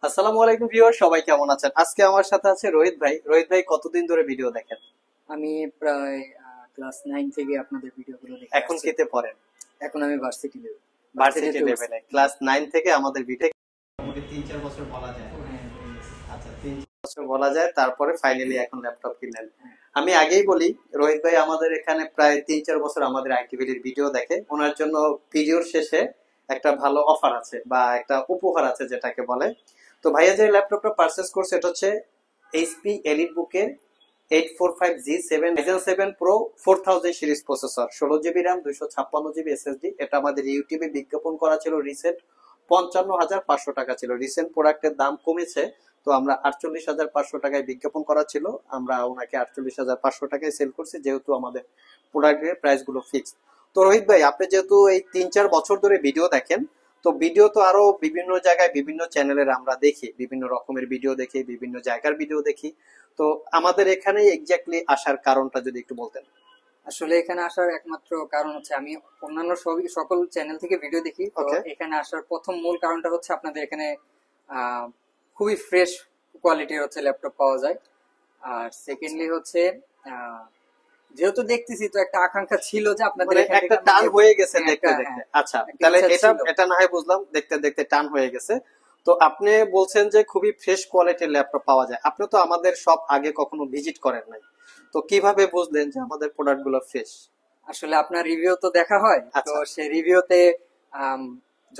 আসসালামু আলাইকুম ভিউয়ার, সবাই কেমন আছেন? আজকে আমার সাথে আছে রোহিত ভাই। রোহিত ভাই কতদিন ধরে ভিডিও দেখেন? আমি প্রায় ক্লাস 9 থেকে আপনাদের ভিডিওগুলো দেখে এখন আসছি। কেতে পড়েন? এখন আমি ভার্সিটি ভার্সিটি লেভেলে ক্লাস 9 থেকে আমাদের ভিডিও মোটামুটি 3-4 বছর বলা যায়। আচ্ছা, 3-4 বছর বলা যায়। তারপরে ফাইনালি এখন ল্যাপটপ কিনলেন। আমি আগেই বলি, রোহিত ভাই আমাদের এখানে প্রায় 3-4 বছর আমাদের আইটিভির ভিডিও দেখে। ওনার জন্য ভিডিওর শেষে একটা ভালো অফার আছে বা একটা উপহার আছে যেটাকে বলে। তো ভাইয়া যে ল্যাপটপটা পারচেজ করছে এটা হচ্ছে এইচপি এলিট বুকের 845G7 Ryzen 7 Pro 4000 series processor, 16 GB RAM, 256 GB SSD. এটা আমাদের ইউটিউবে বিজ্ঞাপন করা ছিল রিসেন্ট 55,500 টাকা ছিল। রিসেন্ট প্রোডাক্টের দাম কমেছে, তো আমরা 48,500 টাকায় বিজ্ঞাপন করা ছিল, আমরা ওনাকে 48,500 টাকায় সেল করছি, যেহেতু আমাদের প্রোডাক্টের প্রাইস গুলো ফিক্সড। তো রোহিত ভাই, আপনি যেহেতু এই 3-4 বছর ধরে ভিডিও দেখেন, তো ভিডিও তো আরো বিভিন্ন জায়গায় বিভিন্ন চ্যানেলের আমরা দেখি, বিভিন্ন রকমের ভিডিও দেখি, বিভিন্ন জায়গার ভিডিও দেখি। তো আমাদের এখানে এক্স্যাক্টলি আসার কারণটা যদি একটু বলতেন। আসলে এখানে আসার একমাত্র কারণ হচ্ছে আমি অন্যান্য সকল চ্যানেল থেকে ভিডিও দেখি। তো Okay. এখানে আসার প্রথম মূল কারণটা হচ্ছে আপনাদের এখানে খুবই ফ্রেশ কোয়ালিটির হচ্ছে ল্যাপটপ পাওয়া যায়। আর সেকেন্ডলি হচ্ছে আহ, যেহেতু দেখতেছি, তো একটা আকাঙ্ক্ষা ছিল যে আপনাদের মানে এখান থেকে একটা আমি টান দেখবো। হয়ে গেছে হ্যাঁ, দেখতে একটা দেখতে। হ্যাঁ, আচ্ছা, একটা তাহলে ইচ্ছা এটা ছিল। এটা না হয় বুঝলাম, দেখতে দেখতে টান হয়ে গেছে। তো আপনি বলছেন যে খুবই ফ্রেশ কোয়ালিটির ল্যাপটপ পাওয়া যায়। আপনি তো আমাদের সব আগে কখনো ভিজিট করেন নাই, তো কিভাবে বুঝলেন যে আমাদের প্রোডাক্ট গুলো ফ্রেশ? আসলে আপনার রিভিউ তো দেখা হয়, তো আচ্ছা, সেই রিভিউতে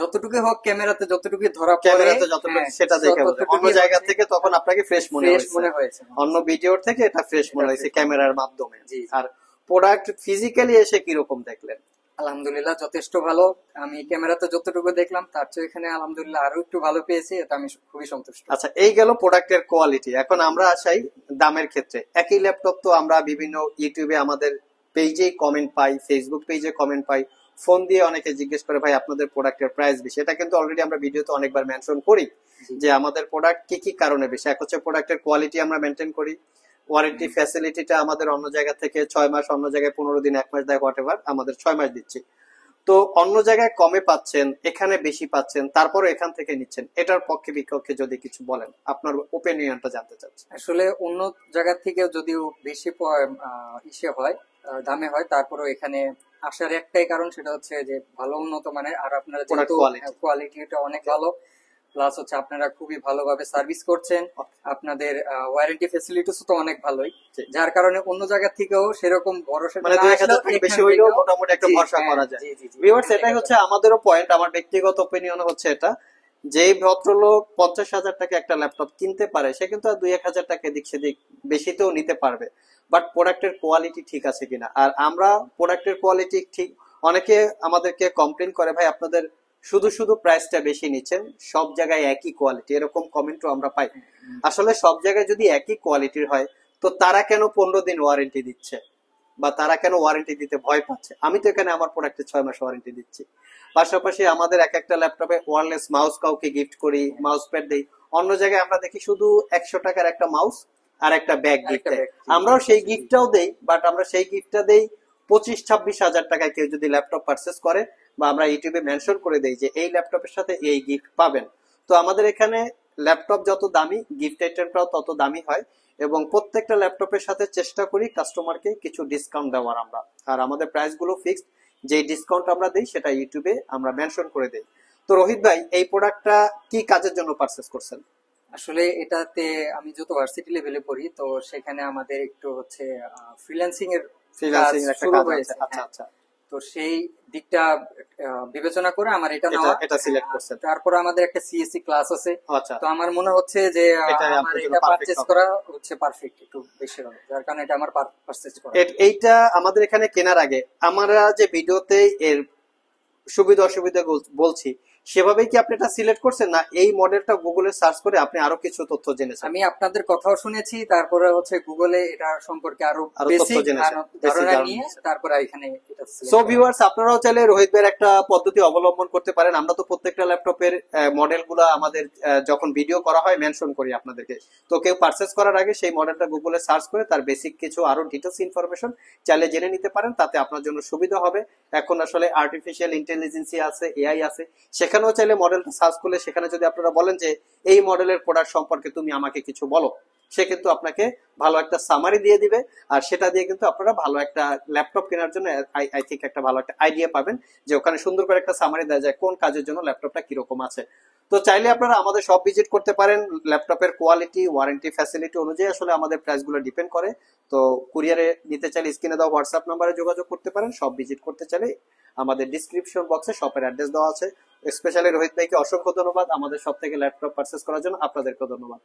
যতটুকু হোক, ক্যামেরাতে যতটুকু ধরা পড়ে, ক্যামেরাতে যতটুকু হ্যাঁ, সেটা দেখে বোঝে, অন্য ততটুকুই জায়গা হচ্ছে থেকে তখন আপনাকে ফ্রেশ মনে ফ্রেশ হয়েছে, মনে হয়েছে। অন্য ভিডিওর থেকে এটা ফ্রেশ মনে এটা হয়েছে fresh মনে ক্যামেরার হয়েছে। মাধ্যমে। জি, জি। আর প্রোডাক্ট ফিজিক্যালি এসে কিরকম দেখলেন? আলহামদুলিল্লাহ যথেষ্ট ভালো। আমি ক্যামেরাতে যতটুকু দেখলাম তার চেয়ে এখানে আলহামদুলিল্লাহ আরো একটু ভালো পেয়েছি, এটা আমি খুবই সন্তুষ্ট। আচ্ছা, এই গেল প্রোডাক্টের কোয়ালিটি। এখন আমরা আসাই দামের ক্ষেত্রে। একই ল্যাপটপ তো আমরা বিভিন্ন ইউটিউবে আমাদের পেজে কমেন্ট পাই, ফেসবুক পেজে কমেন্ট পাই, ফোন দিয়ে অনেকে জিজ্ঞেস করে ভাই আপনাদের প্রোডাক্টের প্রাইস বেশি। এটা কিন্তু অলরেডি আমরা ভিডিওতে অনেকবার মেনশন করি জি, যে আমাদের প্রোডাক্ট কি কি কারণে বেশি। এক হচ্ছে প্রোডাক্টের কোয়ালিটি আমরা মেনটেন করি, ওয়ারেন্টি ফ্যাসিলিটিটা আমাদের অন্য জায়গা থেকে 6 মাস, অন্য জায়গায় 15 দিন, 1 মাস দেয়, হোয়াট এভার, আমাদের 6 মাস দিচ্ছি। তো অন্য জায়গায় কমে পাচ্ছেন, এখানে বেশি পাচ্ছেন, তারপরে এখান থেকে নিচ্ছেন, এটার পক্ষে বিপক্ষে যদি কিছু বলেন, আপনার ওপিনিয়নটা জানতে চাচ্ছি। আসলে অন্য জায়গা থেকে যদিও বেশি ইসে হয়, দামে হয়, তারপরেও এখানে আসার একটাই কারণ, সেটা হচ্ছে যে ভালো উন্নত মানের। আর আপনারা প্রোডাক্ট যেহেতু কোয়ালিটি। কোয়ালিটিটা অনেক ভালো, প্লাস হচ্ছে আপনারা খুবই ভালোভাবে সার্ভিস করছেন, আপনাদের ওয়ারেন্টি ফেসিলিটিস তো অনেক ভালোই, যার কারণে অন্য জায়গা থেকেও সেরকম ভরসা মানে না 2-1000 আসলেও টাকা এখান বেশি হইলেও থেকেও মোটামুটি একটা জি, ভরসা হ্যাঁ, করা যায়। জি, জি, জি, ভিউয়ার্স, এখান এটাই থেকে হচ্ছে আমাদেরও পয়েন্ট। আমার ব্যক্তিগত ওপিনিয়ন হচ্ছে এটা, যে ভদ্রলোক 50,000 টাকা একটা ল্যাপটপ কিনতে পারে, সে কিন্তু আর 2-1,000 টাকা এদিক সেদিক বেশিতেও নিতে পারবে, বাট প্রোডাক্টের কোয়ালিটি ঠিক আছে কিনা। আর আমরা প্রোডাক্টের কোয়ালিটি ঠিক, অনেকে আমাদেরকে কমপ্লেন করে ভাই আপনাদের শুধু শুধু প্রাইসটা বেশি নিচ্ছেন, সব জায়গায় একই কোয়ালিটি, এরকম কমেন্টও আমরা পাই। আসলে সব জায়গায় যদি একই কোয়ালিটির হয়, তো তারা কেন 15 দিন ওয়ারেন্টি দিচ্ছে, বা তারা কেন ওয়ারেন্টি দিতে ভয় পাচ্ছে? আমি তো এখানে আমার প্রোডাক্টে 6 মাস ওয়ারেন্টি দিচ্ছি। পাশাপাশি আমাদের এক একটা ল্যাপটপে ওয়্যারলেস মাউস কাউকে গিফট করি, মাউস প্যাড দেই। অন্য জায়গায় আমরা দেখি শুধু 100 টাকার একটা মাউস আর একটা ব্যাগ গিফট দেয়। আমরাও সেই গিফটটাও দেই, বাট আমরা সেই গিফটটা দেই 25-26 হাজার টাকায়। কেউ যদি ল্যাপটপ পারচেস করে, বা আমরা ইউটিউবে মেনশন করে দেই যে এই ল্যাপটপের সাথে এই গিফট পাবেন। তো আমাদের এখানে ল্যাপটপ যত দামি, গিফট আইটেমটাও তত দামি হয়, এবং প্রত্যেকটা ল্যাপটপের সাথে চেষ্টা করি কাস্টমারকে কিছু ডিসকাউন্ট দেওয়ার আমরা। আর আমাদের প্রাইস গুলো ফিক্সড, যে ডিসকাউন্ট আমরা দিই সেটা ইউটিউবে আমরা মেনশন করে দেই। তো রোহিত ভাই, এই প্রোডাক্টটা কি কাজের জন্য পারচেস করছেন? আসলে এটাতে আমি যত ভার্সিটি লেভেলে পড়ি, তো সেখানে আমাদের একটু হচ্ছে ফ্রিল্যান্সিং এর কাজ ফ্রিল্যান্সিং এর একটা শুরু কাজ আছে। হয়েছে। আচ্ছা হ্যাঁ, আচ্ছা, তো সেই দিকটা বিবেচনা করে আমার এটা এটা নেওয়া। এটা সিলেক্ট করছেন। তারপর আমাদের একটা সিএসসি ক্লাস আছে, আচ্ছা, তো আমার মনে হচ্ছে যে এটা আমার আপনার জন্য এটা পারফেক্ট পারচেজ হবে। করা হচ্ছে পারফেক্ট, একটু বেশি হবে, যার কারণে এটা আমার পারচেজ করা। এইটা আমাদের এখানে কেনার আগে আমরা যে ভিডিওতে এর সুবিধা অসুবিধা বলছি, সেভাবেই কি আপনি এটা সিলেক্ট করছেন, না এই মডেলটা গুগলে সার্চ করে আপনি আরো কিছু তথ্য জেনেছেন? আমি আপনাদের কথাও শুনেছি, তারপরে হচ্ছে গুগলে এটা সম্পর্কে আরো আরো তথ্য বেসিক জেনেছেন, ধারণা নিয়ে তারপরে এখানে এটা select সো করা। ভিউয়ার্স, আপনারাও চাইলে রোহিত ভাইয়ের একটা পদ্ধতি অবলম্বন করতে পারেন। আমরা তো প্রত্যেকটা ল্যাপটপের মডেল গুলা আমাদের যখন ভিডিও করা হয় মেনশন করি আপনাদেরকে। তো কেউ পারচেস করার আগে সেই মডেলটা গুগলে সার্চ করে তার বেসিক কিছু আরো ডিটেলস ইনফরমেশন চাইলে জেনে নিতে পারেন, তাতে আপনার জন্য সুবিধা হবে। এখন আসলে আর্টিফিশিয়াল ইন্টেলিজেন্সি আছে, এআই আছে, সেখানে সেখানেও চাইলে মডেলটা সার্চ করলে সেখানে যদি আপনারা বলেন যে এই মডেলের প্রোডাক্ট সম্পর্কে তুমি আমাকে কিছু বলো, সে কিন্তু আপনাকে ভালো একটা সামারি দিয়ে দিবে। আর সেটা দিয়ে কিন্তু আপনারা ভালো একটা ল্যাপটপ কেনার জন্য আই থিঙ্ক একটা ভালো একটা আইডিয়া পাবেন, যে ওখানে সুন্দর করে একটা সামারি দেওয়া যায় কোন কাজের জন্য ল্যাপটপটা কিরকম আছে। তো চাইলে আপনারা আমাদের সব ভিজিট করতে পারেন। ল্যাপটপের কোয়ালিটি, ওয়ারেন্টি, ফ্যাসিলিটি অনুযায়ী আসলে আমাদের প্রাইসগুলো ডিপেন্ড করে। তো কুরিয়ারে নিতে চাইলে স্ক্রিনে দেওয়া হোয়াটসঅ্যাপ নাম্বারে যোগাযোগ করতে পারেন। সব ভিজিট করতে চাইলে আমাদের ডিসক্রিপশন বক্সে শপের অ্যাড্রেস দেওয়া আছে। স্পেশালি রোহিত ভাইকে অসংখ্য ধন্যবাদ আমাদের সব থেকে ল্যাপটপ পারচেস করার জন্য। আপনাদেরকেও ধন্যবাদ।